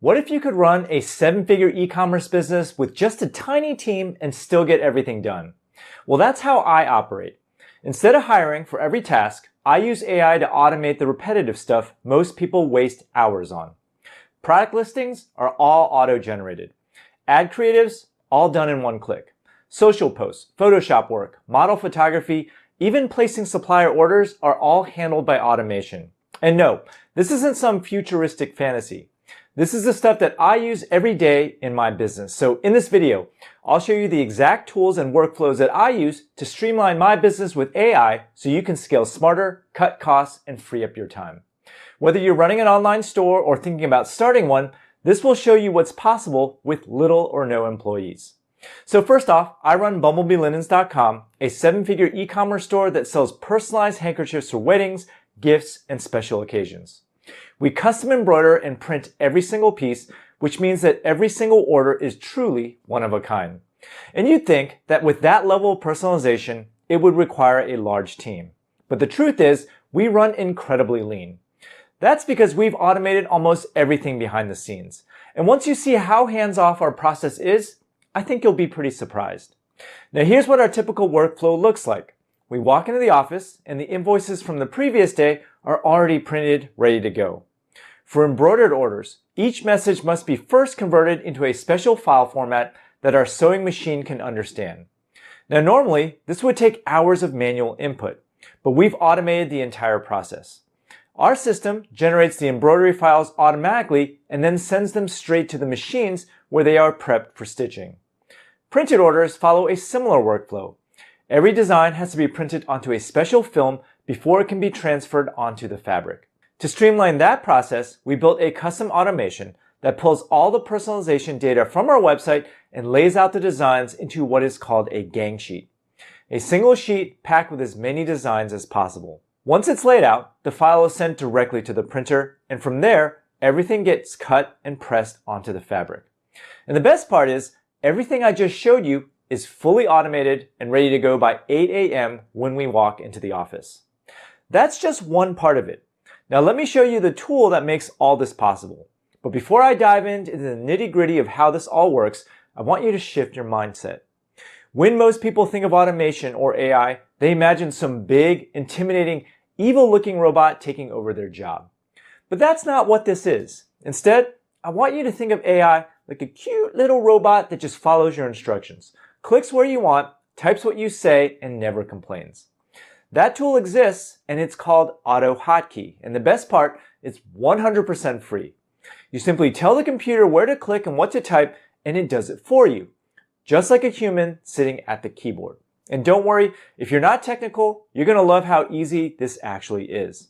What if you could run a seven-figure e-commerce business with just a tiny team and still get everything done? Well, that's how I operate. Instead of hiring for every task, I use AI to automate the repetitive stuff most people waste hours on. Product listings are all auto-generated. Ad creatives, all done in one click. Social posts, Photoshop work, model photography, even placing supplier orders are all handled by automation. And no, this isn't some futuristic fantasy. This is the stuff that I use every day in my business. So in this video, I'll show you the exact tools and workflows that I use to streamline my business with AI so you can scale smarter, cut costs, and free up your time. Whether you're running an online store or thinking about starting one, this will show you what's possible with little or no employees. So first off, I run BumblebeeLinens.com, a seven-figure e-commerce store that sells personalized handkerchiefs for weddings, gifts, and special occasions. We custom embroider and print every single piece, which means that every single order is truly one of a kind. And you'd think that with that level of personalization, it would require a large team. But the truth is, we run incredibly lean. That's because we've automated almost everything behind the scenes. And once you see how hands-off our process is, I think you'll be pretty surprised. Now here's what our typical workflow looks like. We walk into the office and the invoices from the previous day are already printed, ready to go. For embroidered orders, each message must be first converted into a special file format that our sewing machine can understand. Now normally, this would take hours of manual input, but we've automated the entire process. Our system generates the embroidery files automatically and then sends them straight to the machines where they are prepped for stitching. Printed orders follow a similar workflow. Every design has to be printed onto a special film before it can be transferred onto the fabric. To streamline that process, we built a custom automation that pulls all the personalization data from our website and lays out the designs into what is called a gang sheet. A single sheet packed with as many designs as possible. Once it's laid out, the file is sent directly to the printer, and from there, everything gets cut and pressed onto the fabric. And the best part is, everything I just showed you is fully automated and ready to go by 8 a.m. when we walk into the office. That's just one part of it. Now let me show you the tool that makes all this possible. But before I dive into the nitty-gritty of how this all works, I want you to shift your mindset. When most people think of automation or AI, they imagine some big, intimidating, evil-looking robot taking over their job. But that's not what this is. Instead, I want you to think of AI like a cute little robot that just follows your instructions, clicks where you want, types what you say, and never complains. That tool exists, and it's called AutoHotkey. And the best part, it's 100% free. You simply tell the computer where to click and what to type, and it does it for you, just like a human sitting at the keyboard. And don't worry, if you're not technical, you're going to love how easy this actually is.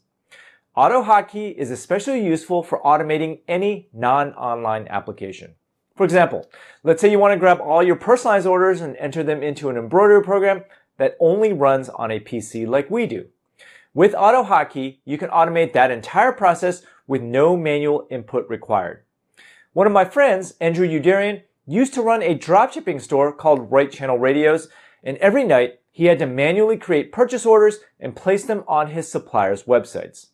AutoHotkey is especially useful for automating any non-online application. For example, let's say you want to grab all your personalized orders and enter them into an embroidery program that only runs on a PC like we do. With AutoHotkey, you can automate that entire process with no manual input required. One of my friends, Andrew Udarian, used to run a dropshipping store called Right Channel Radios, and every night he had to manually create purchase orders and place them on his suppliers' websites.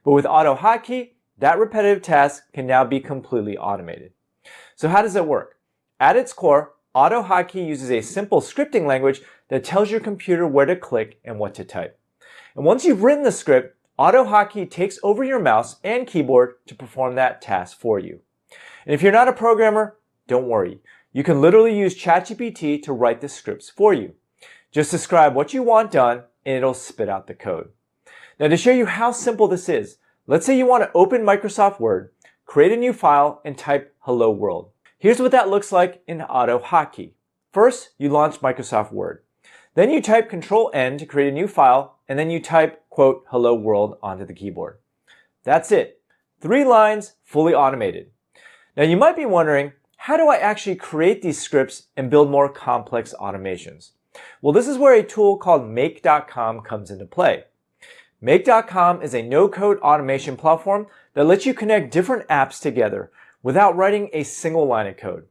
But with AutoHotkey, that repetitive task can now be completely automated. So how does it work? At its core, AutoHotkey uses a simple scripting language that tells your computer where to click and what to type. And once you've written the script, AutoHotkey takes over your mouse and keyboard to perform that task for you. And if you're not a programmer, don't worry. You can literally use ChatGPT to write the scripts for you. Just describe what you want done and it'll spit out the code. Now to show you how simple this is, let's say you want to open Microsoft Word, create a new file, and type Hello World. Here's what that looks like in AutoHotkey. First, you launch Microsoft Word. Then you type Control-N to create a new file, and then you type, quote, Hello World onto the keyboard. That's it. 3 lines, fully automated. Now you might be wondering, how do I actually create these scripts and build more complex automations? Well, this is where a tool called Make.com comes into play. Make.com is a no-code automation platform that lets you connect different apps together without writing a single line of code.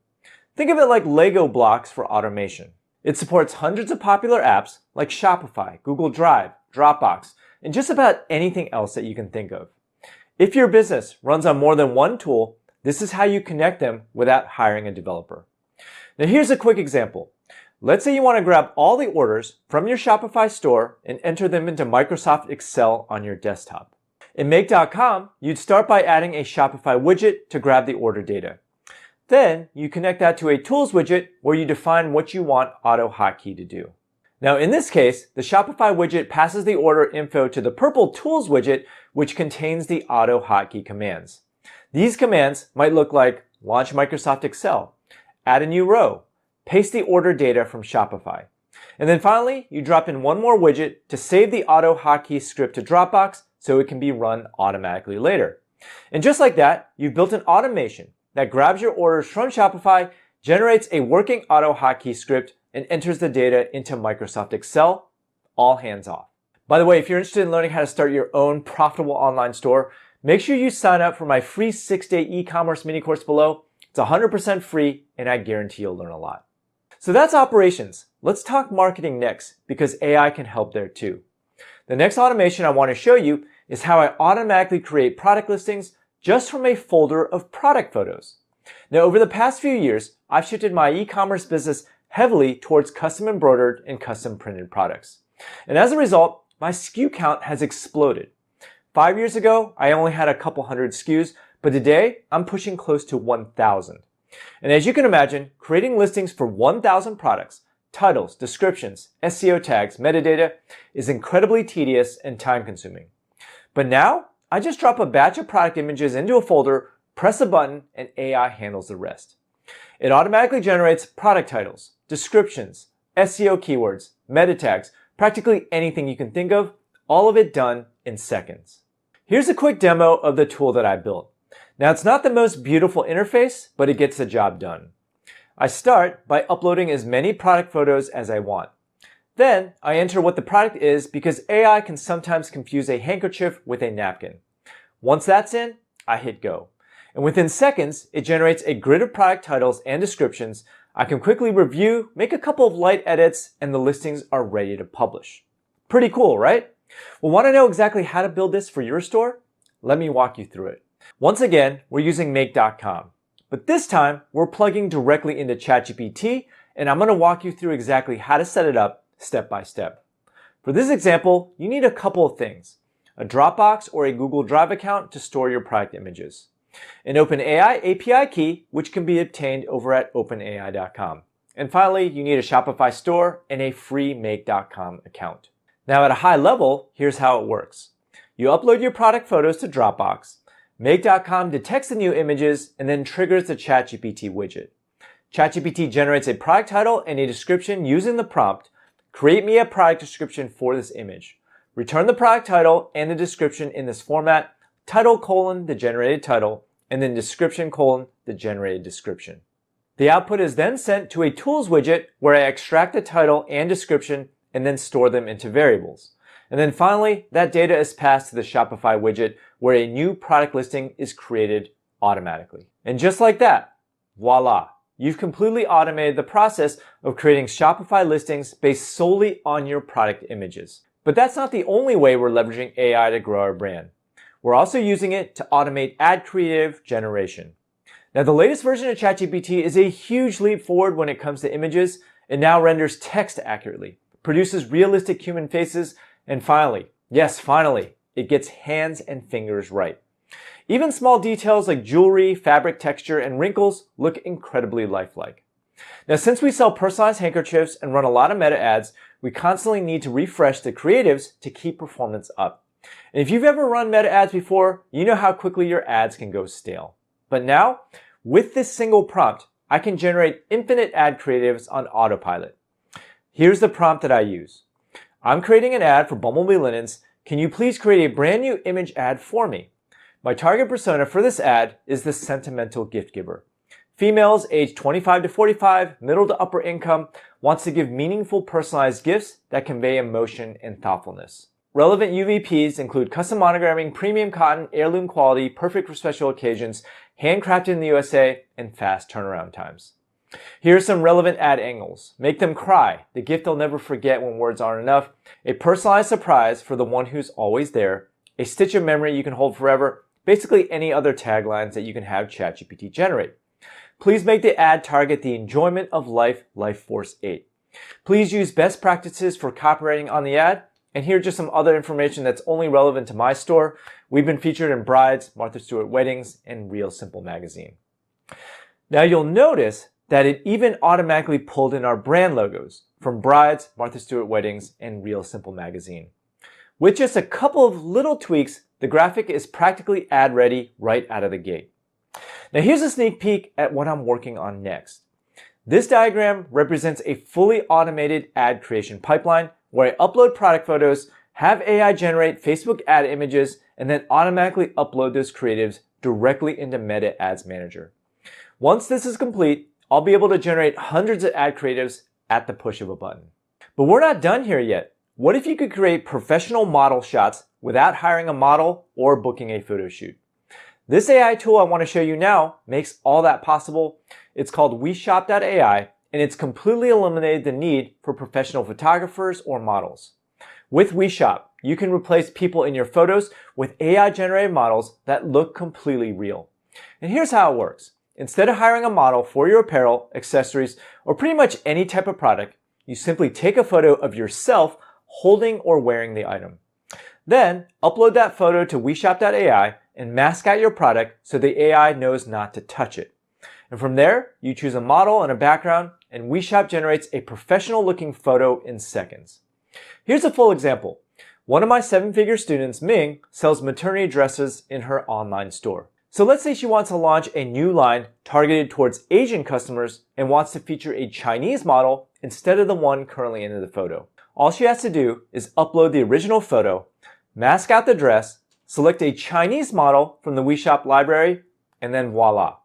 Think of it like Lego blocks for automation. It supports hundreds of popular apps like Shopify, Google Drive, Dropbox, and just about anything else that you can think of. If your business runs on more than one tool, This is how you connect them without hiring a developer. Now here's a quick example. Let's say you want to grab all the orders from your Shopify store and enter them into Microsoft Excel on your desktop. In Make.com, you'd start by adding a Shopify widget to grab the order data. Then you connect that to a Tools widget where you define what you want Auto Hotkey to do. Now in this case, the Shopify widget passes the order info to the purple Tools widget, which contains the Auto Hotkey commands. These commands might look like launch Microsoft Excel, add a new row, paste the order data from Shopify. And then finally, you drop in one more widget to save the Auto Hotkey script to Dropbox so it can be run automatically later. And just like that, you've built an automation that grabs your orders from Shopify, generates a working Auto Hotkey script, and enters the data into Microsoft Excel, all hands off. By the way, if you're interested in learning how to start your own profitable online store, make sure you sign up for my free 6-day e-commerce mini course below. It's 100% free, and I guarantee you'll learn a lot. So that's operations. Let's talk marketing next, because AI can help there too. The next automation I want to show you is how I automatically create product listings just from a folder of product photos. Now, over the past few years, I've shifted my e-commerce business heavily towards custom embroidered and custom printed products. And as a result, my SKU count has exploded. 5 years ago, I only had a couple hundred SKUs, but today I'm pushing close to 1,000. And as you can imagine, creating listings for 1,000 products, titles, descriptions, SEO tags, metadata is incredibly tedious and time consuming. But now, I just drop a batch of product images into a folder, press a button, and AI handles the rest. It automatically generates product titles, descriptions, SEO keywords, meta tags, practically anything you can think of, all of it done in seconds. Here's a quick demo of the tool that I built. Now, it's not the most beautiful interface, but it gets the job done. I start by uploading as many product photos as I want. Then, I enter what the product is because AI can sometimes confuse a handkerchief with a napkin. Once that's in, I hit go. And within seconds, it generates a grid of product titles and descriptions. I can quickly review, make a couple of light edits, and the listings are ready to publish. Pretty cool, right? Well, want to know exactly how to build this for your store? Let me walk you through it. Once again, we're using Make.com. But this time, we're plugging directly into ChatGPT, and I'm going to walk you through exactly how to set it up step by step. For this example, you need a couple of things: a Dropbox or a Google Drive account to store your product images, an OpenAI API key, which can be obtained over at openai.com. And finally, you need a Shopify store and a free Make.com account. Now, at a high level, here's how it works. You upload your product photos to Dropbox. Make.com detects the new images and then triggers the ChatGPT widget. ChatGPT generates a product title and a description using the prompt, "Create me a product description for this image." Return the product title and the description in this format, title: the generated title, and then description: the generated description. The output is then sent to a Tools widget where I extract the title and description and then store them into variables. And then finally, that data is passed to the Shopify widget where a new product listing is created automatically. And just like that, voila, you've completely automated the process of creating Shopify listings based solely on your product images. But that's not the only way we're leveraging AI to grow our brand. We're also using it to automate ad creative generation. Now, the latest version of ChatGPT is a huge leap forward when it comes to images. It now renders text accurately, produces realistic human faces, and finally, yes, finally, it gets hands and fingers right. Even small details like jewelry, fabric texture, and wrinkles look incredibly lifelike. Now, since we sell personalized handkerchiefs and run a lot of meta ads, we constantly need to refresh the creatives to keep performance up. And if you've ever run meta ads before, you know how quickly your ads can go stale. But now, with this single prompt, I can generate infinite ad creatives on autopilot. Here's the prompt that I use. I'm creating an ad for Bumblebee Linens. Can you please create a brand new image ad for me? My target persona for this ad is the sentimental gift giver. Females aged 25 to 45, middle to upper income, wants to give meaningful personalized gifts that convey emotion and thoughtfulness. Relevant UVPs include custom monogramming, premium cotton, heirloom quality, perfect for special occasions, handcrafted in the USA, and fast turnaround times. Here are some relevant ad angles. Make them cry, the gift they'll never forget when words aren't enough, a personalized surprise for the one who's always there, a stitch of memory you can hold forever, basically any other taglines that you can have ChatGPT generate. Please make the ad target the enjoyment of life, Life Force 8. Please use best practices for copywriting on the ad. And here's just some other information that's only relevant to my store. We've been featured in Brides, Martha Stewart Weddings, and Real Simple Magazine. Now you'll notice that it even automatically pulled in our brand logos from Brides, Martha Stewart Weddings, and Real Simple Magazine. With just a couple of little tweaks, the graphic is practically ad ready right out of the gate. Now here's a sneak peek at what I'm working on next. This diagram represents a fully automated ad creation pipeline where I upload product photos, have AI generate Facebook ad images, and then automatically upload those creatives directly into Meta Ads Manager. Once this is complete, I'll be able to generate hundreds of ad creatives at the push of a button. But we're not done here yet. What if you could create professional model shots without hiring a model or booking a photo shoot? This AI tool I want to show you now makes all that possible. It's called WeShop.ai, and it's completely eliminated the need for professional photographers or models. With WeShop, you can replace people in your photos with AI-generated models that look completely real. And here's how it works. Instead of hiring a model for your apparel, accessories, or pretty much any type of product, you simply take a photo of yourself holding or wearing the item. Then, upload that photo to WeShop.ai and mask out your product so the AI knows not to touch it. And from there, you choose a model and a background, and WeShop generates a professional-looking photo in seconds. Here's a full example. One of my 7-figure students, Ming, sells maternity dresses in her online store. So let's say she wants to launch a new line targeted towards Asian customers and wants to feature a Chinese model instead of the one currently in the photo. All she has to do is upload the original photo, mask out the dress, select a Chinese model from the WeShop library, and then voila.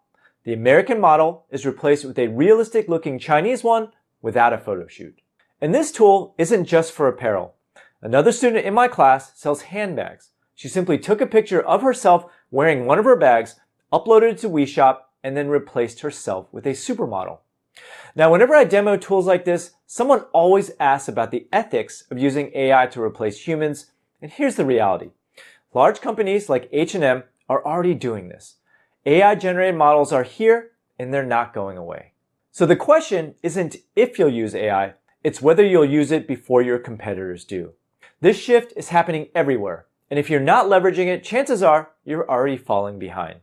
The American model is replaced with a realistic-looking Chinese one without a photo shoot. And this tool isn't just for apparel. Another student in my class sells handbags. She simply took a picture of herself wearing one of her bags, uploaded it to WeShop, and then replaced herself with a supermodel. Now, whenever I demo tools like this, someone always asks about the ethics of using AI to replace humans, and here's the reality. Large companies like H&M are already doing this. AI-generated models are here, and they're not going away. So the question isn't if you'll use AI, it's whether you'll use it before your competitors do. This shift is happening everywhere, and if you're not leveraging it, chances are you're already falling behind.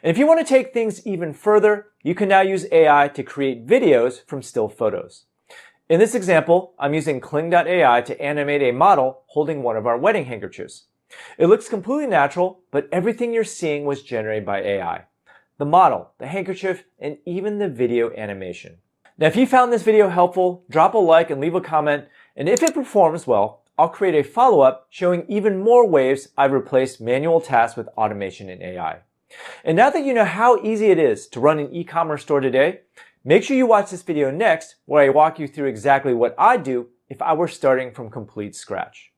And if you want to take things even further, you can now use AI to create videos from still photos. In this example, I'm using Kling.ai to animate a model holding one of our wedding handkerchiefs. It looks completely natural, but everything you're seeing was generated by AI. The model, the handkerchief, and even the video animation. Now, if you found this video helpful, drop a like and leave a comment, and if it performs well, I'll create a follow-up showing even more ways I've replaced manual tasks with automation and AI. And now that you know how easy it is to run an e-commerce store today, make sure you watch this video next where I walk you through exactly what I'd do if I were starting from complete scratch.